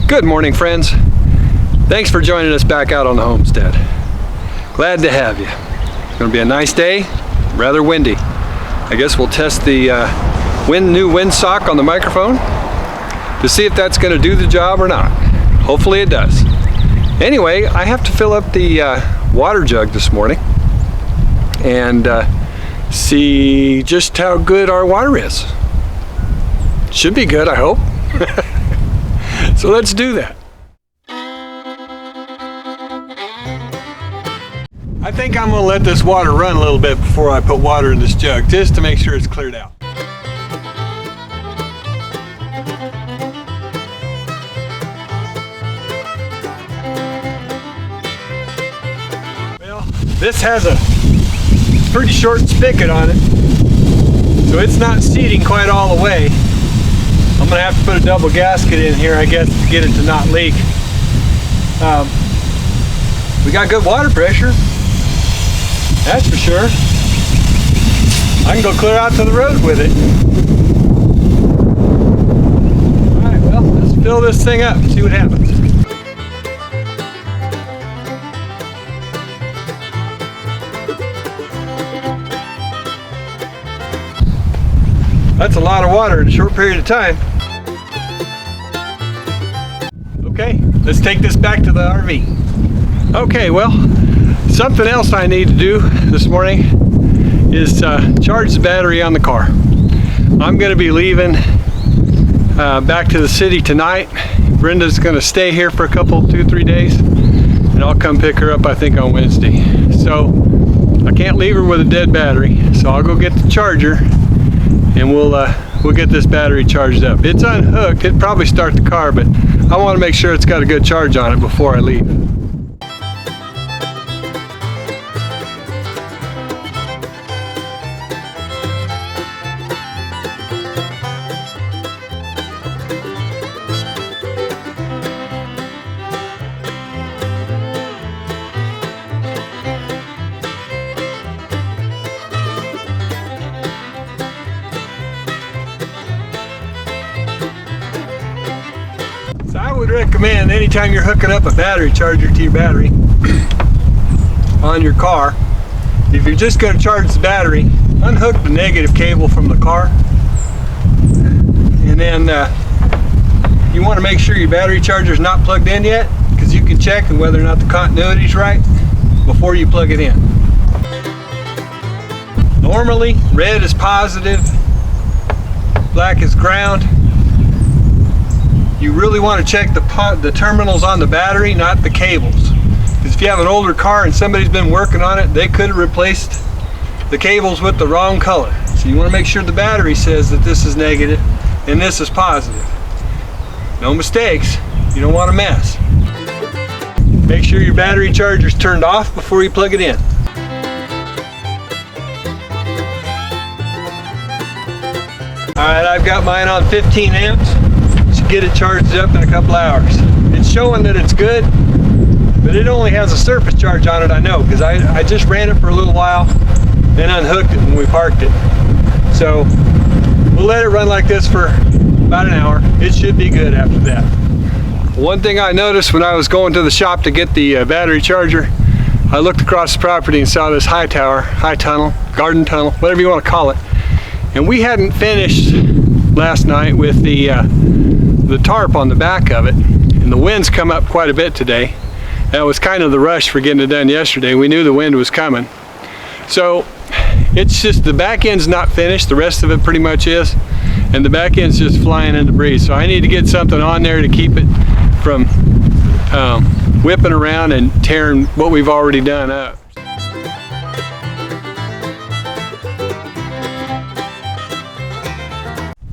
Good morning, friends. Thanks for joining us back out on the homestead. Glad to have you. It's going to be a nice day, rather windy. I guess we'll test the new windsock on the microphone to see if that's going to do the job or not. Hopefully it does. Anyway, I have to fill up the water jug this morning and see just how good our water is. Should be good, I hope. So let's do that. I think I'm going to let this water run a little bit before I put water in this jug, just to make sure it's cleared out. Well, this has a pretty short spigot on it, so it's not seating quite all the way. I'm going to have to put a double gasket in here, I guess, to get it to not leak. We got good water pressure, that's for sure. I can go clear out to the road with it. Alright, well, let's fill this thing up and see what happens. That's a lot of water in a short period of time. Okay, let's take this back to the RV. Okay, well, something else I need to do this morning is charge the battery on the car. I'm going to be leaving back to the city tonight. Brenda's going to stay here for a couple, 2-3 days, and I'll come pick her up, I think, on Wednesday. So I can't leave her with a dead battery, so I'll go get the charger and we'll get this battery charged up. It's unhooked. It'd probably start the car, but I want to make sure it's got a good charge on it before I leave. I would recommend anytime you're hooking up a battery charger to your battery on your car, if you're just going to charge the battery, unhook the negative cable from the car, and then you want to make sure your battery charger is not plugged in yet, because you can check whether or not the continuity is right before you plug it in. Normally red is positive, black is ground. You really want to check the terminals on the battery, not the cables. Because if you have an older car and somebody's been working on it, they could have replaced the cables with the wrong color. So you want to make sure the battery says that this is negative and this is positive. No mistakes. You don't want to mess. Make sure your battery charger's turned off before you plug it in. Alright, I've got mine on 15 amps. Get it charged up in a couple hours. It's showing that it's good, but it only has a surface charge on it, I know, because I just ran it for a little while, then unhooked it when we parked it. So we'll let it run like this for about an hour. It should be good after that. One thing I noticed when I was going to the shop to get the battery charger, I looked across the property and saw this high tunnel, garden tunnel, whatever you want to call it. And we hadn't finished last night with the tarp on the back of it, and the wind's come up quite a bit today. That was kind of the rush for getting it done yesterday. We knew the wind was coming, so it's just the back end's not finished. The rest of it pretty much is, and the back end's just flying in the breeze. So I need to get something on there to keep it from whipping around and tearing what we've already done up.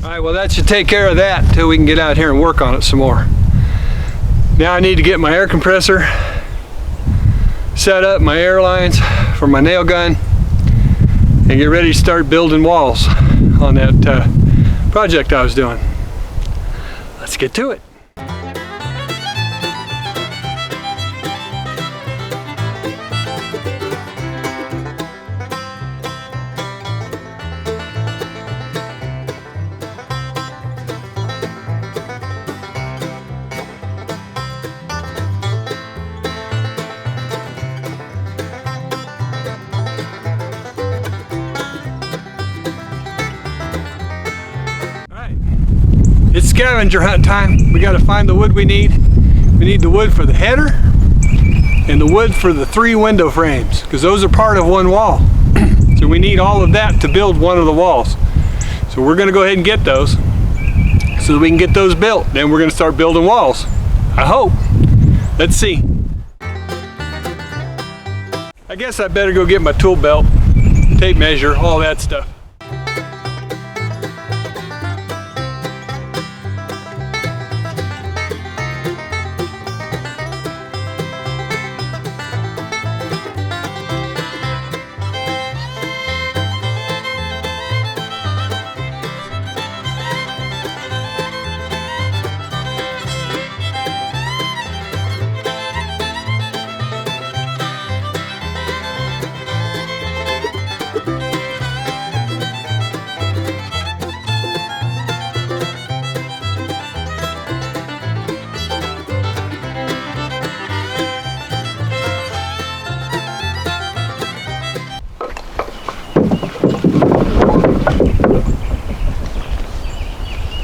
Alright, well, that should take care of that until we can get out here and work on it some more. Now I need to get my air compressor set up, my air lines for my nail gun, and get ready to start building walls on that project I was doing. Let's get to it. It's scavenger hunt time. We got to find the wood we need. We need the wood for the header and the wood for the 3 window frames, because those are part of one wall. So we need all of that to build one of the walls. So we're going to go ahead and get those so that we can get those built. Then we're going to start building walls. I hope. Let's see. I guess I better go get my tool belt, tape measure, all that stuff.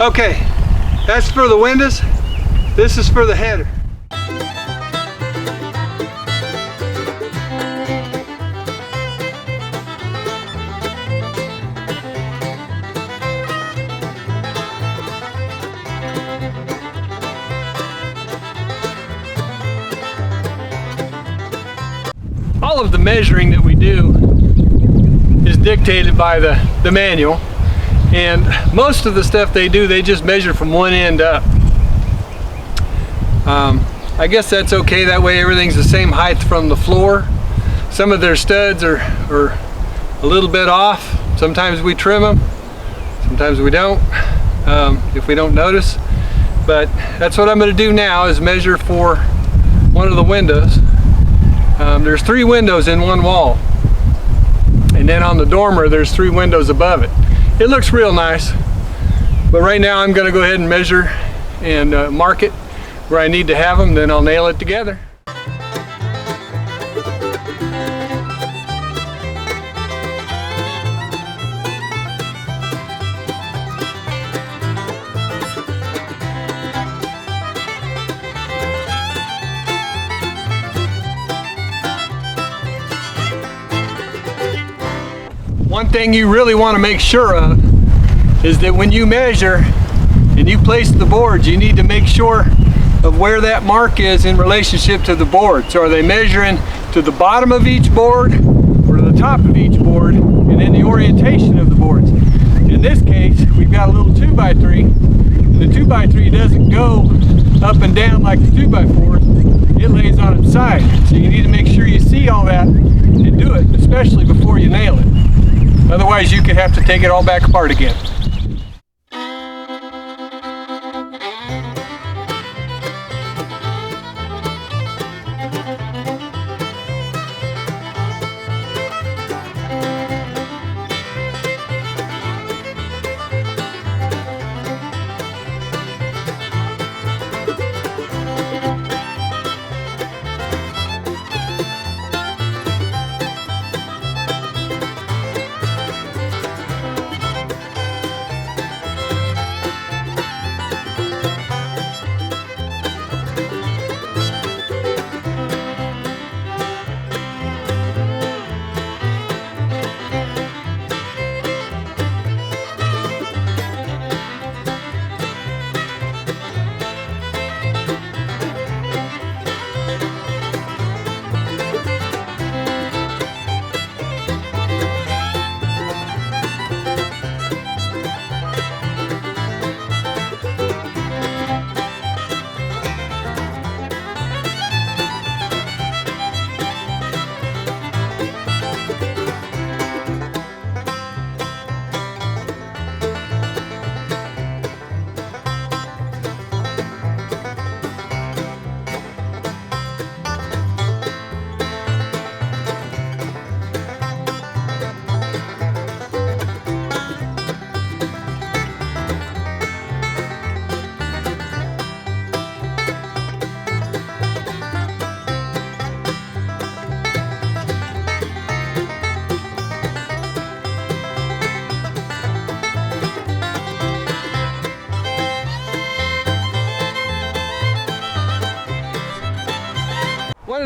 Okay, that's for the windows. This is for the header. All of the measuring that we do is dictated by the manual. And most of the stuff they do, they just measure from one end up. I guess that's okay, that way everything's the same height from the floor. Some of their studs are a little bit off. Sometimes we trim them, sometimes we don't, if we don't notice. But that's what I'm going to do now, is measure for one of the windows. There's 3 windows in one wall, and then on the dormer there's 3 windows above it. It looks real nice, but right now I'm going to go ahead and measure and mark it where I need to have them, then I'll nail it together. One thing you really want to make sure of is that when you measure and you place the boards, you need to make sure of where that mark is in relationship to the board. So are they measuring to the bottom of each board or to the top of each board, and then the orientation of the boards. In this case, we've got a little 2x3, and the 2x3 doesn't go up and down like the 2x4, it lays on its side. So you need to make sure you see all that and do it, especially before you nail it. Otherwise, you could have to take it all back apart again.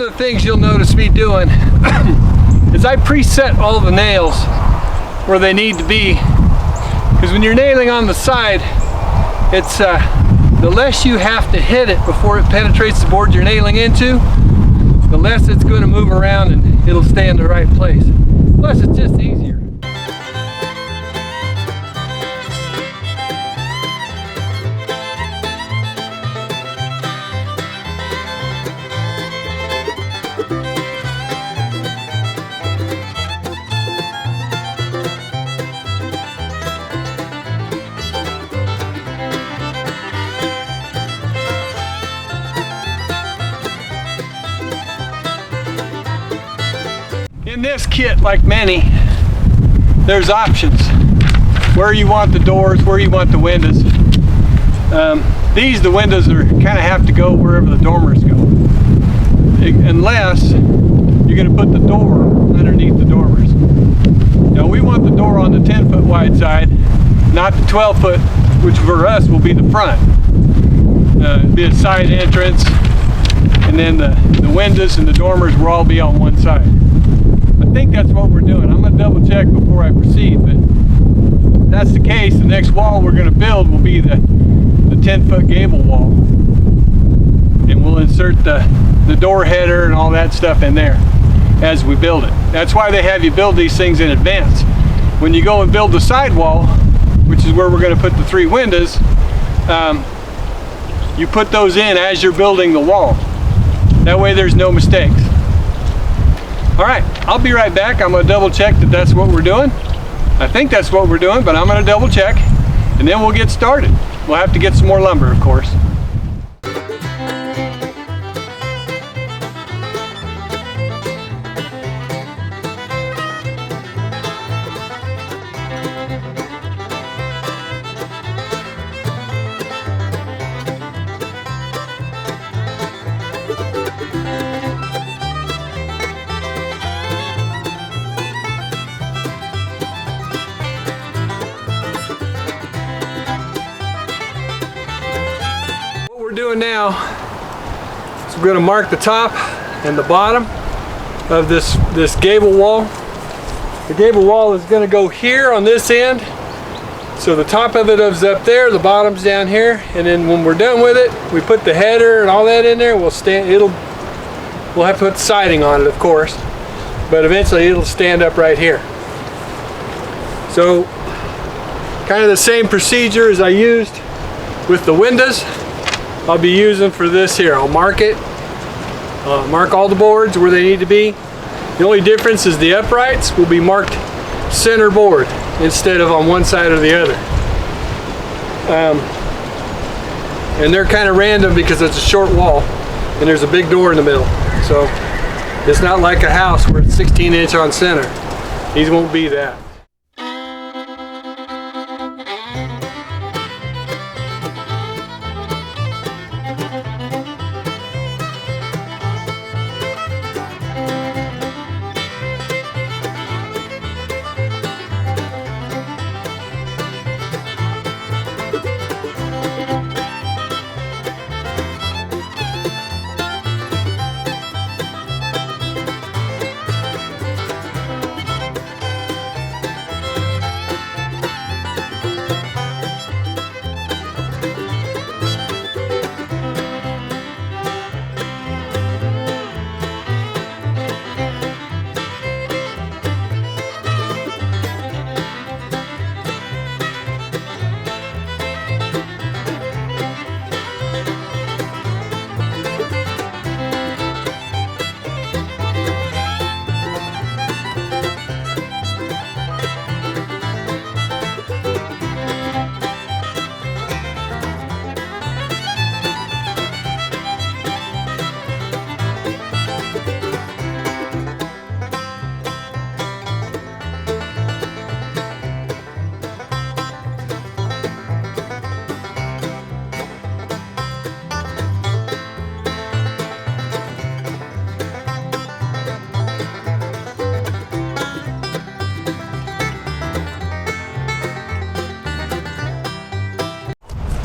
of the things you'll notice me doing is I preset all the nails where they need to be, because when you're nailing on the side, it's the less you have to hit it before it penetrates the board you're nailing into, the less it's going to move around and it'll stay in the right place. Plus it's just easier. In this kit, like many, there's options. Where you want the doors, where you want the windows. The windows are kind of have to go wherever the dormers go. Unless you're going to put the door underneath the dormers. Now we want the door on the 10-foot wide side, not the 12-foot, which for us will be the front. It'll be a side entrance, and then the windows and the dormers will all be on one side. I think that's what we're doing. I'm going to double check before I proceed, but if that's the case, the next wall we're going to build will be the 10-foot gable wall, and we'll insert the door header and all that stuff in there as we build it. That's why they have you build these things in advance. When you go and build the side wall, which is where we're going to put the 3 windows, you put those in as you're building the wall. That way there's no mistakes. All right, I'll be right back. I'm going to double check that that's what we're doing. I think that's what we're doing, but I'm going to double check, and then we'll get started. We'll have to get some more lumber, of course. Doing now is we're going to mark the top and the bottom of this gable wall. The gable wall is going to go here on this end, so the top of it is up there, the bottom's down here, and then when we're done with it, we put the header and all that in there. We'll have to put siding on it, of course, but eventually it'll stand up right here. So kind of the same procedure as I used with the windows I'll be using for this here. I'll mark it, mark all the boards where they need to be. The only difference is the uprights will be marked center board instead of on one side or the other. And they're kind of random because it's a short wall and there's a big door in the middle. So it's not like a house where it's 16-inch on center. These won't be that.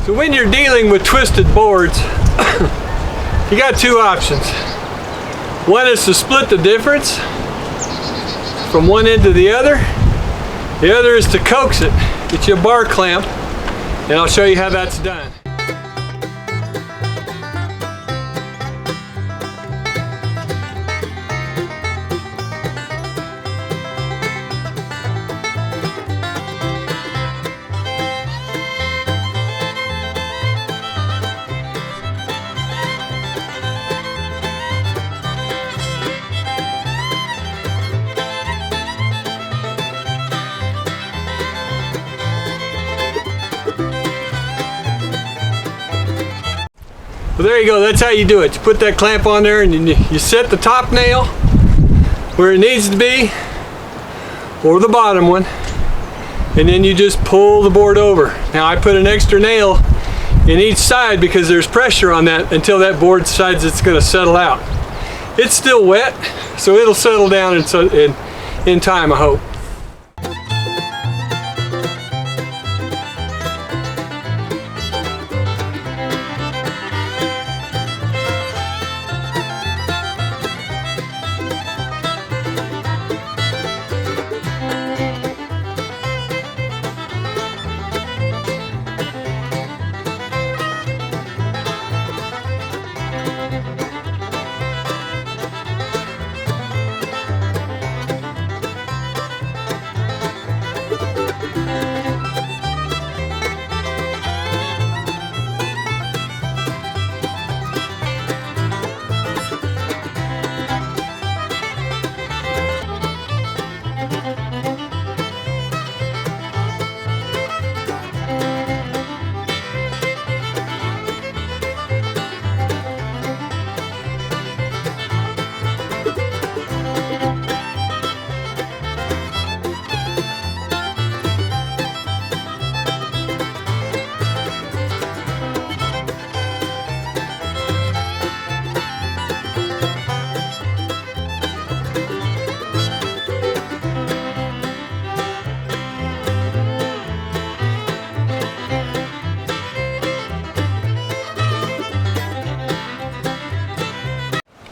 So when you're dealing with twisted boards, you got 2 options. One is to split the difference from one end to the other. The other is to coax it. Get you a bar clamp, and I'll show you how that's done. Well, there you go, that's how you do it. You put that clamp on there and you set the top nail where it needs to be, or the bottom one, and then you just pull the board over. Now I put an extra nail in each side because there's pressure on that until that board decides it's going to settle out. It's still wet, so it'll settle down in time, I hope.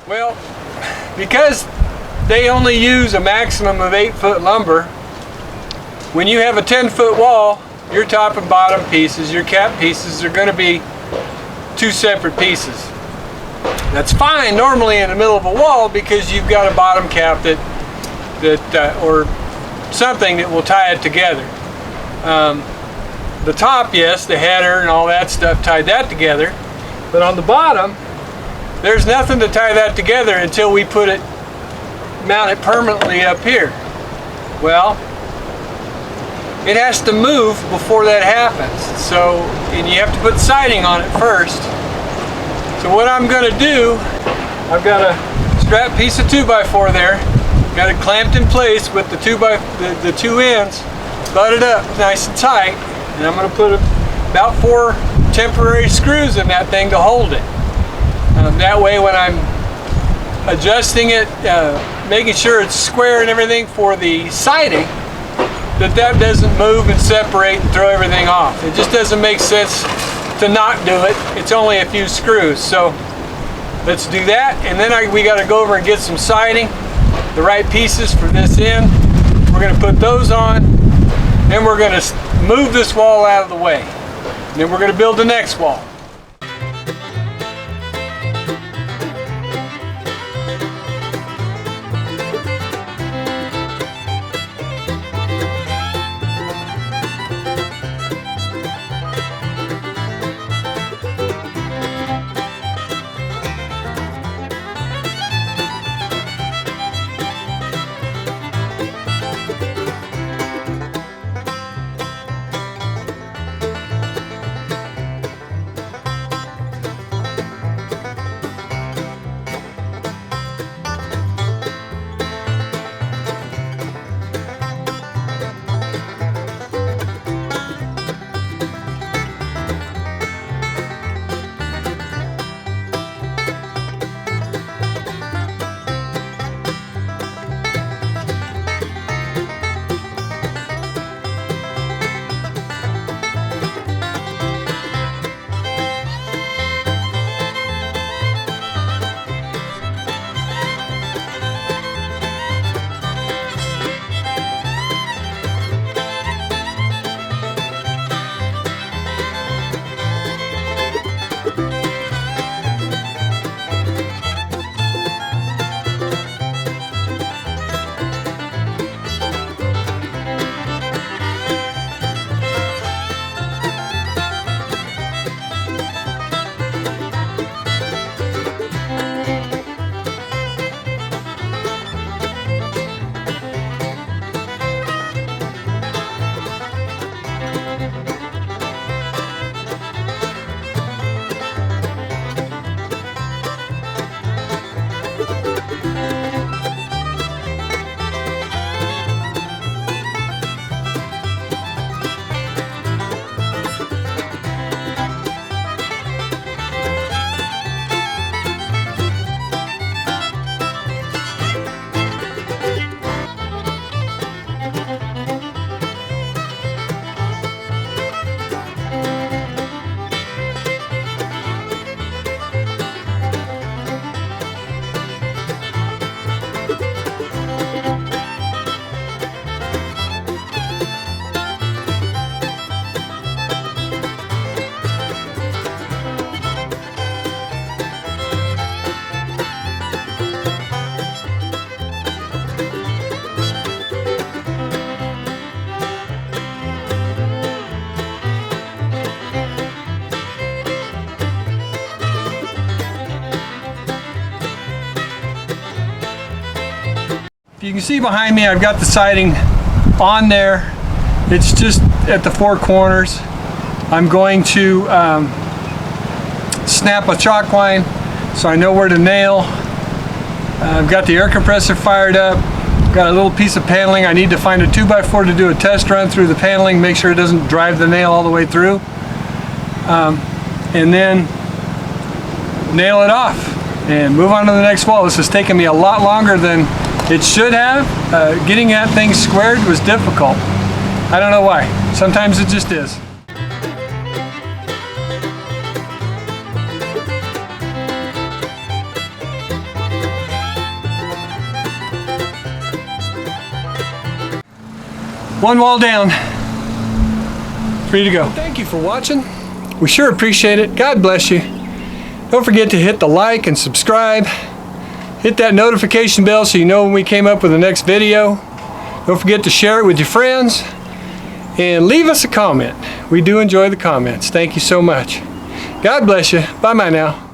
Well, because they only use a maximum of 8-foot lumber, when you have a 10-foot wall, your top and bottom pieces, your cap pieces, are going to be two separate pieces. That's fine normally in the middle of a wall because you've got a bottom cap or something that will tie it together. The top, yes, the header and all that stuff tied that together, but on the bottom, there's nothing to tie that together until we mount it permanently up here. Well, it has to move before that happens. So, and you have to put siding on it first. So what I'm going to do, I've got a strap piece of 2x4 there, got it clamped in place with the two ends butted up nice and tight, and I'm going to put about 4 temporary screws in that thing to hold it. That way when I'm adjusting it, making sure it's square and everything for the siding, that doesn't move and separate and throw everything off. It just doesn't make sense to not do it. It's only a few screws. So let's do that, and then we got to go over and get some siding, the right pieces for this end. We're going to put those on, then we're going to move this wall out of the way, and then we're going to build the next wall. can see behind me, I've got the siding on there. It's just at the four corners. I'm going to snap a chalk line so I know where to nail. I've got the air compressor fired up. Got a little piece of paneling. I need to find a 2x4 to do a test run through the paneling, make sure it doesn't drive the nail all the way through. And then nail it off and move on to the next wall. This has taken me a lot longer than it should have. Getting that thing squared was difficult. I don't know why. Sometimes it just is. One wall down. Free to go. Well, thank you for watching. We sure appreciate it. God bless you. Don't forget to hit the like and subscribe. Hit that notification bell so you know when we came up with the next video. Don't forget to share it with your friends. And leave us a comment. We do enjoy the comments. Thank you so much. God bless you. Bye-bye now.